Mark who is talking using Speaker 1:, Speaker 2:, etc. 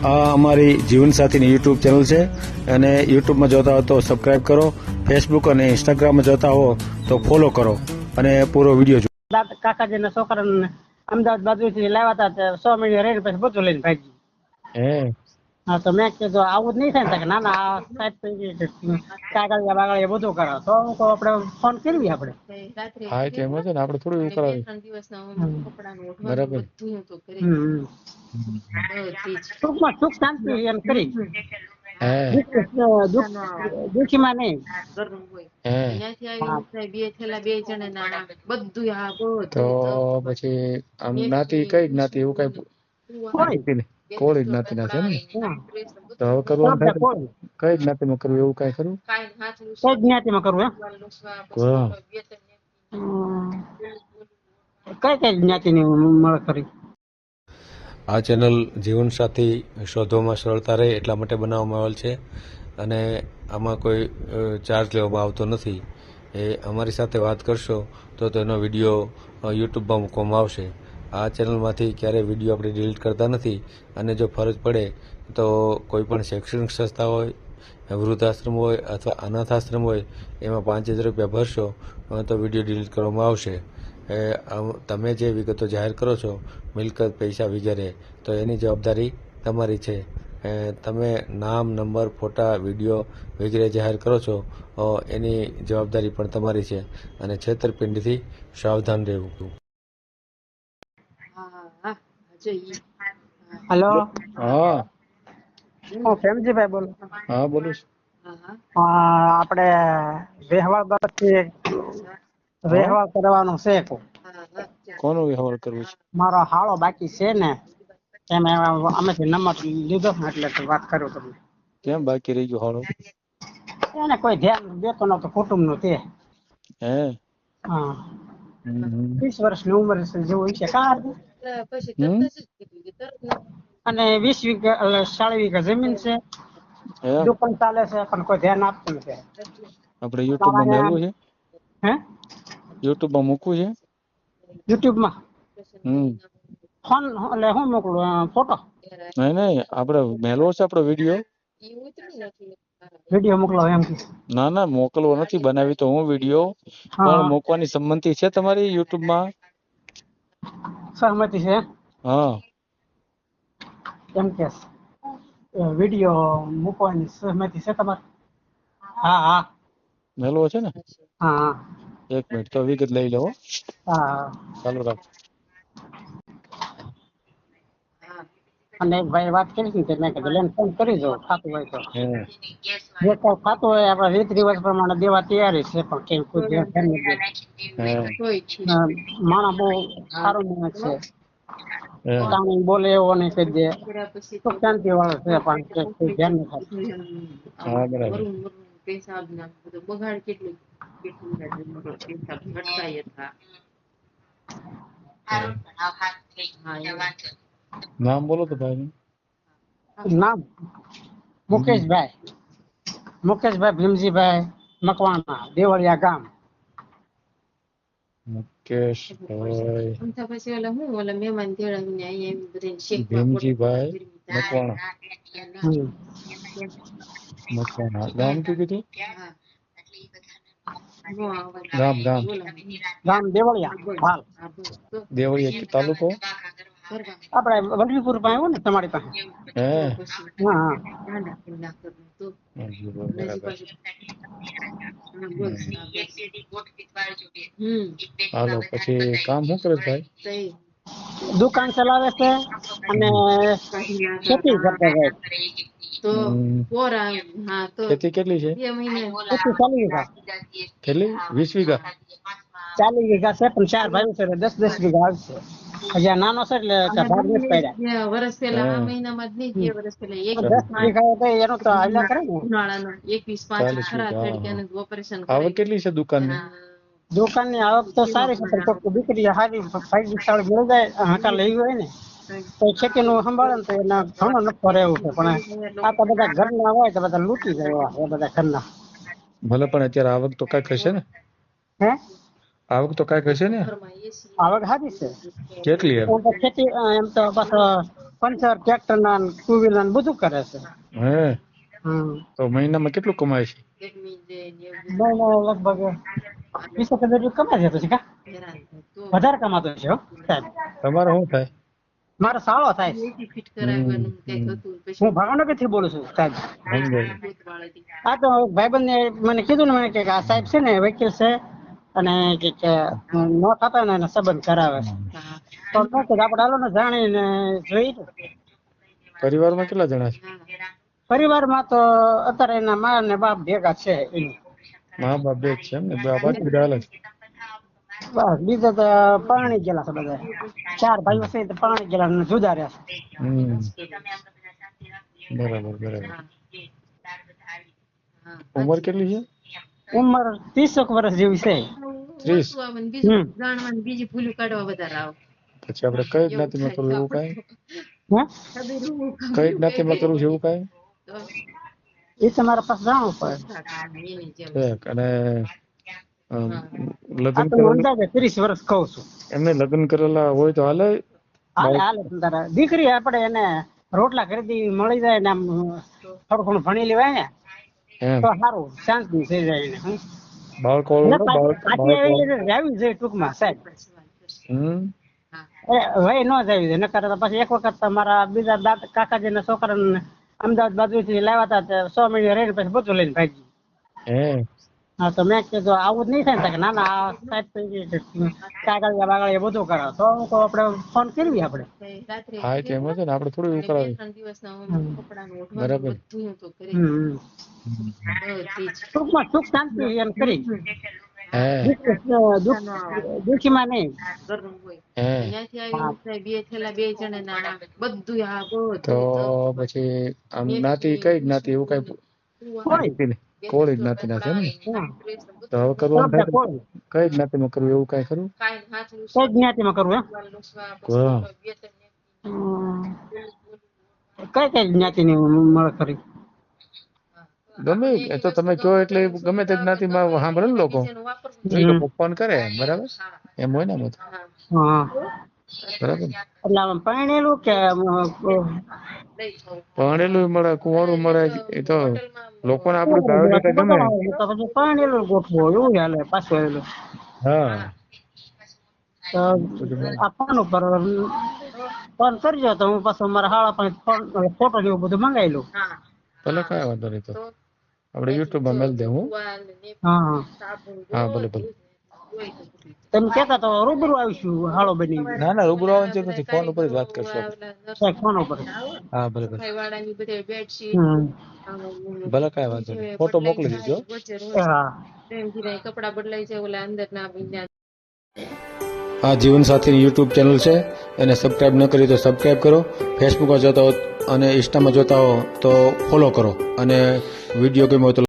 Speaker 1: આ અમારી જીવનસાથીની YouTube channel છે અને યુટ્યુબમાં જોતા હો તો સબસ્ક્રાઇબ કરો, ફેસબુક અને ઇન્સ્ટાગ્રામમાં જોતા હો તો ફોલો કરો અને પૂરો વિડીયો જુઓ.
Speaker 2: કાકાજીના છોકરાને અમદાવાદ બાજુથી લાવ્યા હતા 100 મહિને રહીને પછી બધું લઈને ભાગી. હા તો મેં કીધું આવું જ નહીં થાય ને કે ના ના સાહેબ કાગળિયા બાગળિયા બધું કરો તો આપણે ફોન કરવી આપણે.
Speaker 1: હા એમ છે ને, આપણે થોડું એવું કરાવી. બરાબર.
Speaker 2: ટૂંકમાં સુખ શાંતિ એમ કરી
Speaker 1: હે
Speaker 2: દુઃખીમાં નહીં.
Speaker 1: તો પછી આમ જ્ઞાતિ કઈ જ્ઞાતિ એવું કઈ કોળી જ્ઞાતિના છે ને? તો હવે કરવાનું થાય તો કઈ જ્ઞાતિમાં કરવું એવું કઈ ખરું?
Speaker 2: કઈ જ્ઞાતિમાં કરવું એમ? કઈ કઈ જ્ઞાતિની મળે કરી?
Speaker 1: આ ચેનલ જીવનસાથી શોધવામાં સરળતા રહે એટલા માટે બનાવવામાં આવેલ છે અને આમાં કોઈ ચાર્જ લેવામાં આવતો નથી. એ અમારી સાથે વાત કરશો તો તેનો વિડીયો યુટ્યુબમાં મૂકવામાં આવશે. આ ચેનલમાંથી ક્યારેય વિડીયો આપણે ડિલીટ કરતા નથી અને જો ફરજ પડે તો કોઈ પણ શૈક્ષણિક સંસ્થા હોય, વૃદ્ધાશ્રમ હોય અથવા અનાથાશ્રમ હોય એમાં 5000 રૂપિયા ભરશો તો વિડીયો ડિલીટ કરવામાં આવશે. તમે જે વિગતો જાહેર કરો છો, મિલકત, પૈસા વગેરે, તો એની જવાબદારી તમારી છે. તમે નામ, નંબર, ફોટા, વિડીયો વગેરે જાહેર કરો છો એની જવાબદારી પણ તમારી છે અને છેતરપિંડીથી સાવધાન રહેવું.
Speaker 2: હેલો,
Speaker 1: હા
Speaker 2: હું પ્રેમજીભાઈ બોલું.
Speaker 1: હા બોલું છું.
Speaker 2: આપણે વ્યવહાર બાબતથી વ્યવહાર કરવાનો છે.
Speaker 1: કોનો વ્યવહાર કરવો છે?
Speaker 2: મારો હાળો બાકી છે ને એમ અમે નંબર લીધો એટલે વાત કરું તમને.
Speaker 1: કેમ બાકી રહી ગયો હાળો?
Speaker 2: એને કોઈ ધ્યાન દેતો નતો, કુટુંબ નું તે.
Speaker 1: હે?
Speaker 2: હા, 20 વર્ષની ઉંમર જેવું છે કાર અને 20 વીઘા 40 વીઘા જમીન છે, દુકાન ચાલે છે પણ કોઈ ધ્યાન આપતું નથી.
Speaker 1: આપણે યુટ્યુબમાં મેળવું છે?
Speaker 2: હે?
Speaker 1: યુટ્યુબમાં મૂકવું છે?
Speaker 2: યુટ્યુબમાં ફોન એટલે હું મોકલું ફોટો?
Speaker 1: નહીં, આપણે મેળવો છે આપણો વિડીયો.
Speaker 2: વિડીયો મોકલો એમ?
Speaker 1: ના મોકલવો નથી, બનાવી તો હું વિડીયો, પણ મૂકવાની સંમતિ છે તમારી યુટ્યુબમાં?
Speaker 2: સહમતિ છે?
Speaker 1: હા.
Speaker 2: એમ કે વિડીયો મૂકવાની સહમતિ છે તમારી? હા.
Speaker 1: મેળવો છે ને?
Speaker 2: હા.
Speaker 1: 1 મિનિટ તો વિગત લઈ લો.
Speaker 2: હા.
Speaker 1: ચાલુ રાખ.
Speaker 2: અને એક ભાઈ વાત કરી હતી મેં કીધું લેન ફોન કરી દો થતું હોય તો. જે કઈ થતું હોય આપણા રીત રિવાજ પ્રમાણે દેવા તૈયારી છે પણ કેમ કોઈ ધ્યાન નથી. માણસ બહુ સારો માણસ છે. કામ બોલે એવો નહીં કહી દે. સુખ શાંતિ વાળો છે પણ કોઈ ધ્યાન નથી આપતું.
Speaker 1: હા બરાબર. નામ બોલો તો ભાઈ.
Speaker 2: નામ મુકેશભાઈ ભીમજીભાઈ મકવાણા, દેવળિયા ગામ.
Speaker 1: મુકેશભાઈ ભીમજીભાઈ મકવાણા. ગામ કીધું?
Speaker 2: ગામ દેવળિયા.
Speaker 1: દેવળિયા તાલુકો?
Speaker 2: આપણે વલભીપુર પાસે આવ્યું ને તમારી પાસે? હા.
Speaker 1: હાલો, પછી કામ શું કરે ભાઈ?
Speaker 2: દુકાન ચલાવે છે અને ખેતી કરતા જાય.
Speaker 1: ખેતી કેટલી છે?
Speaker 2: ખેતી 40 વીઘા.
Speaker 1: કેટલી? 20 વીઘા?
Speaker 2: 40 વીઘા છે પણ 4 ભાઈઓ છે 10 વીઘા આવશે. હજી નાનો છે એટલે ભાગ નથી પડ્યા. વર્ષ પહેલા આ મહિનામાં જ નહીં, 2 વર્ષ પહેલા 10 વીઘા તો એનો તો હાલ્યા કરે ને.
Speaker 1: આવક કેટલી છે દુકાનની?
Speaker 2: દુકાનની આવક તો સારી છે પણ દીકરી સારી ફાઈલ મળી જાય હાટા લઈ હોય ને તો ખેતી નું સંભાળે ને તો એના ઘણો નફો રહેવું છે પણ આ તો બધા ઘરના હોય તો બધા લૂંટી જાય એ બધા ઘરના.
Speaker 1: ભલે પણ અત્યારે આવક તો કઈક હશે ને?
Speaker 2: હે?
Speaker 1: આવક તો કઈક હશે ને?
Speaker 2: આવક સારી છે.
Speaker 1: કેટલી?
Speaker 2: ખેતી એમ તો પાછો પંચર ટ્રેક્ટર ના ટુ વ્હીલર બધું કરે છે.
Speaker 3: હે
Speaker 2: હમ
Speaker 3: તો મહિનામાં કેટલું કમાય છે?
Speaker 2: મહિને લગભગ 20,000 રૂપિયા કમાય છે પછી કા વધારે કમાતો છે હો સાહેબ.
Speaker 3: તમારે શું થાય?
Speaker 2: મારો સાળો થાય છે. હું ભાવનગર થી બોલું છું સાહેબ.
Speaker 3: સમજાય.
Speaker 2: આ તો ભાઈબંધ ને મને કીધું ને મને કે આ સાહેબ છે ને વકીલ છે અને કે નો થતા ને એને સંબંધ કરાવે છે. તો મેં કીધું આપણે હાલો ને જાણીને જોઈ.
Speaker 3: પરિવારમાં કેટલા જણા છે?
Speaker 2: પરિવારમાં તો અત્યારે એના મા ને બાપ ભેગા છે એની.
Speaker 3: મા બાપ બે જ છે એમ ને? બાકી બધા અલગ?
Speaker 2: બસ બીજા તો પરણી ગયેલા છે બધા. 4 ભાઈઓ છે તો પરણી ગયેલા ને જુદા રહ્યા છે.
Speaker 3: બરાબર બરાબર. ઉંમર કેટલી છે?
Speaker 2: ઉંમર 30 વર્ષ જેવી છે.
Speaker 3: 30.
Speaker 4: બીજી ભૂલું કાઢવા વધારે આવે.
Speaker 3: પછી આપણે કઈ જ્ઞાતિમાં કરવું એવું કાંઈ?
Speaker 2: હે
Speaker 3: કઈ જ્ઞાતિમાં કરવું છે એવું કાંઈ?
Speaker 2: એ તમારા પાસે જાણવું પડે.
Speaker 3: ઠીક. અને લગ્ન
Speaker 2: આ તો
Speaker 3: કરેલા
Speaker 2: અંદાજે 30 વર્ષ કહું છું.
Speaker 3: એમને લગ્ન કરેલા હોય તો હાલે?
Speaker 2: હાલે હાલે તારા દીકરી આપણે એને રોટલા કરી દી મળી જાય ને આમ થોડું ઘણું ભણી લેવાય ને
Speaker 3: એમ
Speaker 2: તો સારું શાંતિ થઈ જાય એને.
Speaker 3: બાળકો
Speaker 2: પાછી આવી જાય ટૂંકમાં સાહેબ. વય ન જાવી દે નકર તો પછી એક વખત તમારા બીજા કાકાજીના છોકરાને અમદાવાદ બાજુથી લાવ્યા હતા 6 મહિને રહીને પછી બધું લઈને ભાગી.
Speaker 3: હે
Speaker 2: હા તો મેં કીધું આવું જ નહીં થાય ને કે ના ના આ સાહેબ કાગળિયા બાગળિયા બધું કરો તો હું કહું આપણે ફોન કરવી આપણે.
Speaker 3: હા એટલે એમ છે ને આપણે થોડું એવું કરાવી. બરાબર.
Speaker 2: ટૂંકમાં સુખ શાંતિ એમ કરી
Speaker 3: હે
Speaker 2: દુઃખીમાં નહીં.
Speaker 3: હે તો પછી આમ જ્ઞાતિ કઈ જ્ઞાતિ એવું કઈ કોળી જ્ઞાતિના છે ને? તો હવે કરવાનું થાય તો કઈ જ્ઞાતિમાં કરવું એવું કઈ ખરું?
Speaker 2: કઈ જ્ઞાતિમાં કરવું એમ? કઈ કઈ જ્ઞાતિની મળે ખરી?
Speaker 3: ગમે એ તો તમે કહો એટલે ગમે તે જ્ઞાતિમાં સાંભળે ને લોકો ફોન કરે બરાબર એમ હોય ને બધું.
Speaker 2: હા
Speaker 3: બરાબર.
Speaker 2: એટલે આમ પરણેલું કે
Speaker 3: ભણેલું મળે કુંવારું મળે એ તો લોકોને આપણું બાયોડેટા ગમે.
Speaker 2: તો પછી પરણેલું ગોઠવો એવું હાલે પાછું આવેલું.
Speaker 3: હા
Speaker 2: તો આ ફોન ઉપર ફોન કરજો તો હું પાછું મારા હાળા પાસે ફોટો ને એવું બધું મંગાવી લઉં.
Speaker 3: ભલે કઈ વાંધો નહીં. તો આપણે યુટ્યુબ માં મેલ દે હું.
Speaker 2: હા
Speaker 3: હા ભલે ભલે.
Speaker 2: તમે કેતા તો રૂબરૂ આવીશું હાળો બની.
Speaker 3: ના ના રૂબરૂ આવવાનું જરૂર નથી ફોન ઉપર જ વાત કરશું.
Speaker 2: ફોન ઉપર.
Speaker 3: હા ભલે ભલે.
Speaker 2: હમ
Speaker 3: ભલે કઈ વાંધો નહીં ફોટો મોકલી દીજો.
Speaker 2: હા
Speaker 4: કપડા બદલાય છે ઓલા અંદર ના
Speaker 1: આ જીવનસાથીની યુટ્યુબ ચેનલ છે એને સબસ્ક્રાઇબ ન કરી તો સબસ્ક્રાઇબ કરો. ફેસબુકમાં જોતા હો અને ઇન્સ્ટામાં જોતા હો તો ફોલો કરો અને વિડીયો ગમ્યો હોય તો